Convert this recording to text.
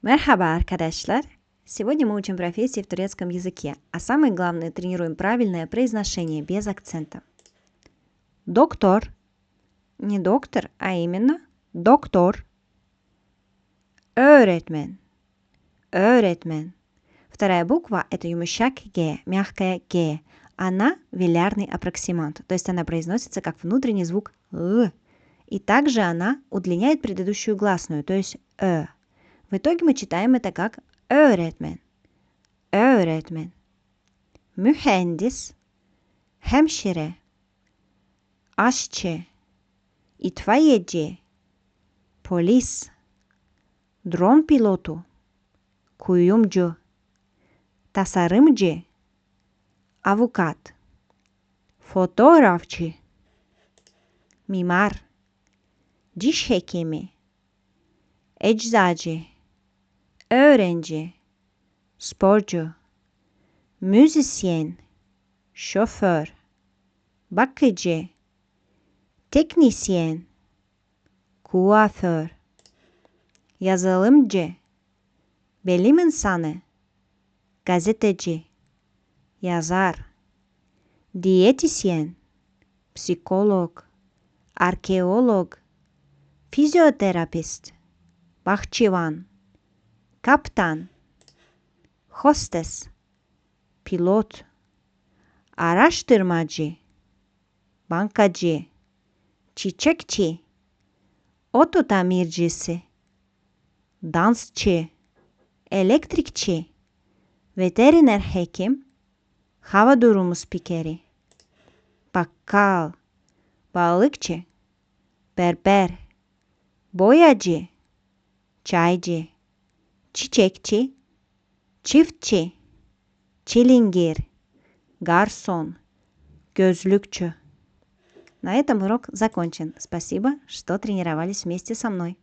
Мерхаба, arkadaşlar. Сегодня мы учим профессии в турецком языке, а самое главное, тренируем правильное произношение без акцента. Доктор. Не доктор, а именно доктор. Öğretmen. Öğretmen. Вторая буква – это юмышак Г, мягкая Г. Она велярный аппроксимант, то есть она произносится как внутренний звук Л. И также она удлиняет предыдущую гласную, то есть Ö. В итоге мы читаем это как öğretmen. Öğretmen. Mühendis, hemşire, aşçı, itfaiyeci, polis, drone pilotu, kuyumcu, tasarımcı, avukat, fotoğrafçı, mimar, diş hekimi, eczacı, öğrenci, sporcu, müzisyen, şoför, bakıcı, teknisyen, kuaför, yazılımcı, bilim insanı, gazeteci, yazar, diyetisyen, psikolog, arkeolog, fizyoterapist, bahçıvan, kaptan, hostes, pilot, araştırmacı, bankacı, çiçekçi, oto tamircisi, dansçı, elektrikçi, veteriner hekim, hava durumu spikeri, bakkal, balıkçı, berber, boyacı, çaycı, çiçekçi, çiftçi, çilingir, гарсон, gözlükçü. На этом урок закончен. Спасибо, что тренировались вместе со мной.